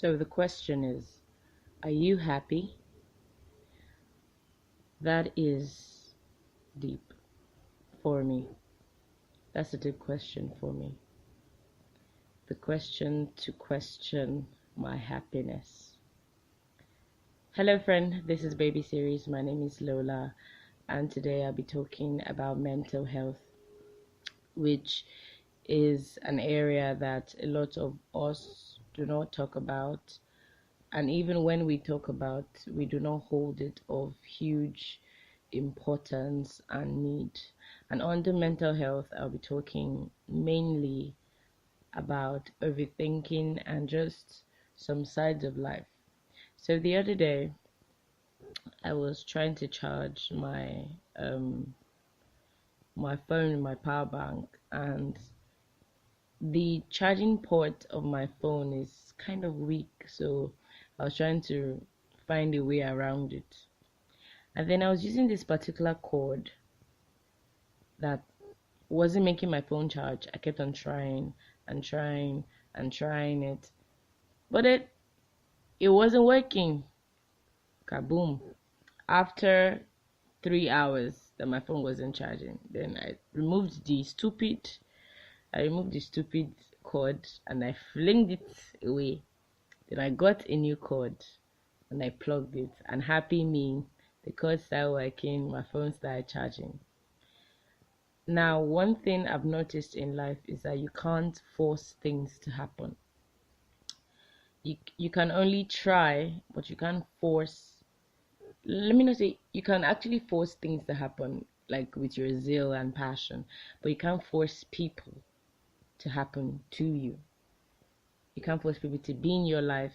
So the question is, are you happy? That is deep for me. That's a deep question for me. The question to question my happiness. Hello, friend. This is Baby Series. My name is Lola, and today I'll be talking about mental health, which is an area that a lot of us do not talk about. And even when we talk about, we do not hold it of huge importance and need. And under mental health, I'll be talking mainly about overthinking and just some sides of life. So the other day, I was trying to charge um my phone, my power bank, and the charging port of my phone is kind of weak, so I was trying to find a way around it. And then I was using this particular cord that wasn't making my phone charge. I kept on trying and trying and trying it, but it wasn't working. Kaboom. After 3 hours that my phone wasn't charging, then I removed the stupid cord and I flinged it away. Then I got a new cord and I plugged it, and happy me, the cord started working, my phone started charging. Now, one thing I've noticed in life is that you can't force things to happen. You can only try, but you can't force. Let me not say you can actually force things to happen, like with your zeal and passion, but you can't force people to happen to you. You can't force people to be in your life.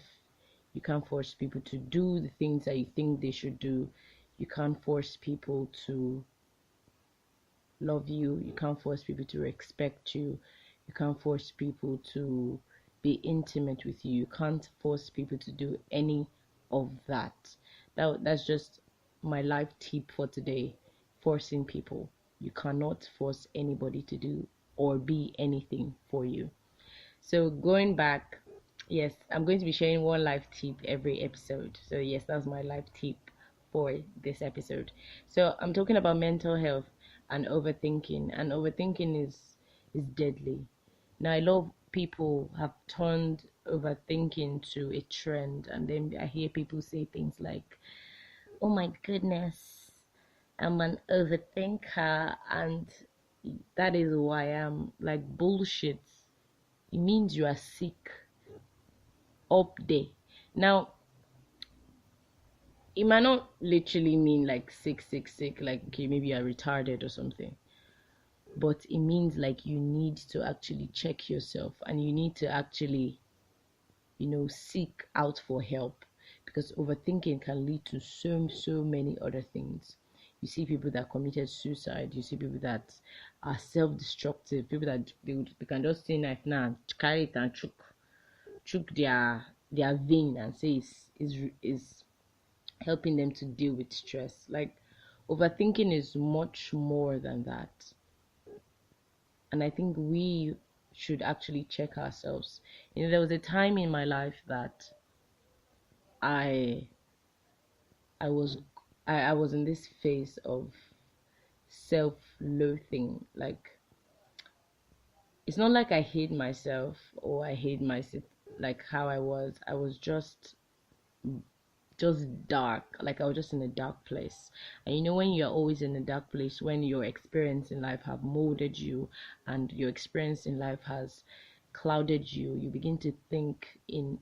You can't force people to do the things that you think they should do. You can't force people to love you. You can't force people to respect you. You can't force people to be intimate with you. You can't force people to do any of that. That's just my life tip for today. Forcing people. You cannot force anybody to do or be anything for you. So going back, yes, I'm going to be sharing one life tip every episode. So yes, that's my life tip for this episode. So I'm talking about mental health and overthinking. And overthinking is deadly. Now a lot of people have turned overthinking to a trend, and then I hear people say things like, "Oh my goodness, I'm an overthinker," and that is who I am. Like bullshit. It means you are sick up there. Now, it might not literally mean like sick, like okay, maybe you're retarded or something, but it means like you need to actually check yourself and you need to actually, seek out for help, because overthinking can lead to so many other things. You see people that committed suicide, you see people that are self-destructive, people that they can just say knife now, carry it and choke their vein and say is helping them to deal with stress. Like overthinking is much more than that. And I think we should actually check ourselves. There was a time in my life that I I was I was in this phase of self-loathing. Like it's not like I hate myself or I hate myself like how I was. I was just dark. Like I was just in a dark place. And when you're always in a dark place, when your experience in life have molded you and your experience in life has clouded you, you begin to think you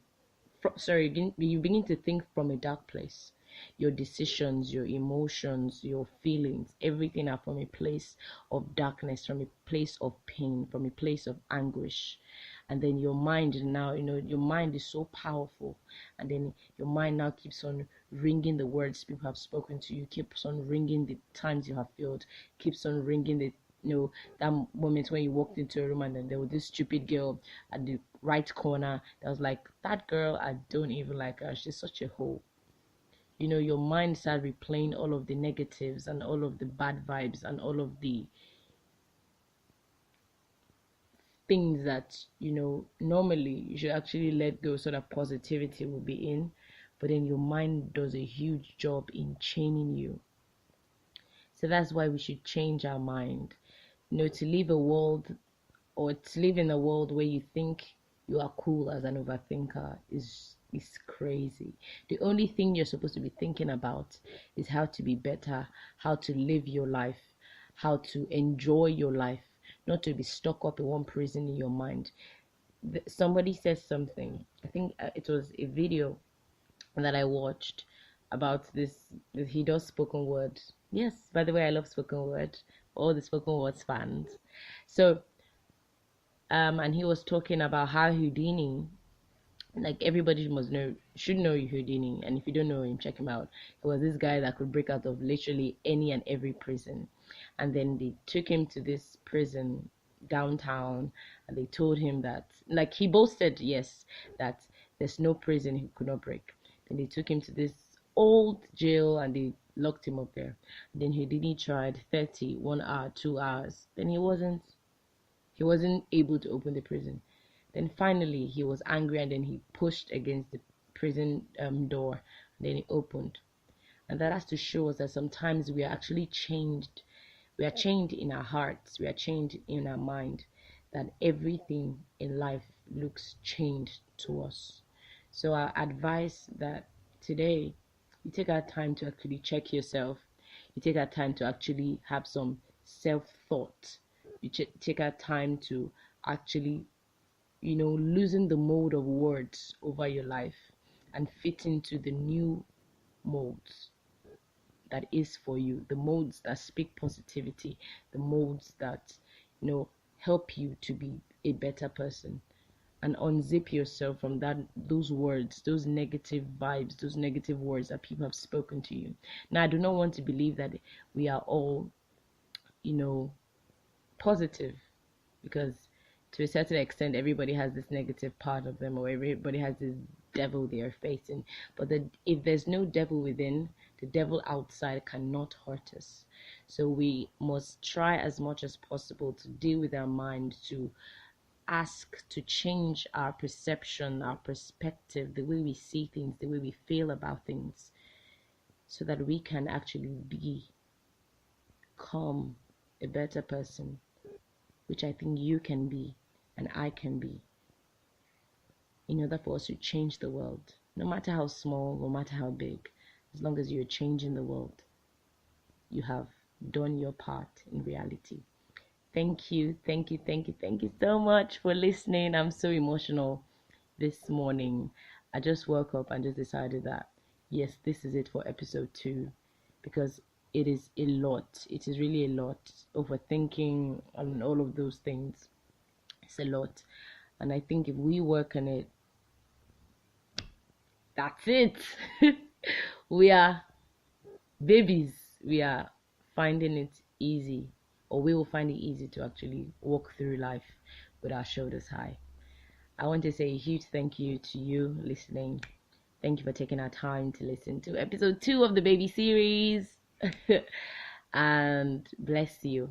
begin to think from a dark place. Your decisions, your emotions, your feelings, everything are from a place of darkness, from a place of pain, from a place of anguish. And then your mind now, your mind is so powerful, and then your mind now keeps on ringing the words people have spoken to you, keeps on ringing the times you have failed, keeps on ringing the that moment when you walked into a room and then there was this stupid girl at the right corner that was like, that girl, I don't even like her, she's such a hoe. Your mind starts replaying all of the negatives and all of the bad vibes and all of the things that, normally you should actually let go so that positivity will be in, but then your mind does a huge job in chaining you. So that's why we should change our mind. To live a world, or to live in a world where you think you are cool as an overthinker is crazy. The only thing you're supposed to be thinking about is how to be better, how to live your life, how to enjoy your life, not to be stuck up in one prison in your mind. Somebody says something, I think it was a video that I watched about this. He does spoken word. Yes, by the way, I love spoken word. All the spoken words fans. So, and he was talking about how Houdini, like everybody should know Houdini, and if you don't know him, check him out. He was this guy that could break out of literally any and every prison, and then they took him to this prison downtown, and they told him that, like, he boasted, yes, that there's no prison he could not break. Then they took him to this old jail and they locked him up there. Then Houdini tried 30, 1 hour, 2 hours. Then he wasn't able to open the prison. Then finally he was angry and then he pushed against the prison door. And then it opened. And that has to show us that sometimes we are actually changed. We are changed in our hearts. We are changed in our mind. That everything in life looks changed to us. So I advise that today you take our time to actually check yourself. You take our time to actually have some self-thought. You take our time to actually, loosen the mold of words over your life and fit into the new molds that is for you, the molds that speak positivity, the molds that, help you to be a better person, and unzip yourself from those words, those negative vibes, those negative words that people have spoken to you. Now, I do not want to believe that we are all, positive, because to a certain extent everybody has this negative part of them, or everybody has this devil they are facing. But if there's no devil within, the devil outside cannot hurt us. So we must try as much as possible to deal with our mind, to ask to change our perception, our perspective, the way we see things, the way we feel about things, so that we can actually become a better person, which I think you can be and I can be, in order for us to change the world. No matter how small, no matter how big, as long as you're changing the world, you have done your part in reality. Thank you so much for listening. I'm so emotional this morning. I just woke up and just decided that, yes, this is it for episode 2, because it is a lot. It is really a lot. Overthinking and all of those things. It's a lot. And I think if we work on it, that's it. We are babies. We are finding it easy, or we will find it easy to actually walk through life with our shoulders high. I want to say a huge thank you to you listening. Thank you for taking our time to listen to episode 2 of the baby series. And bless you.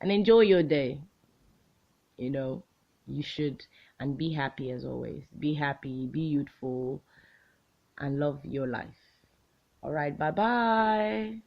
And enjoy your day. You should. And be happy as always. Be happy, be youthful, and love your life. All right, bye-bye.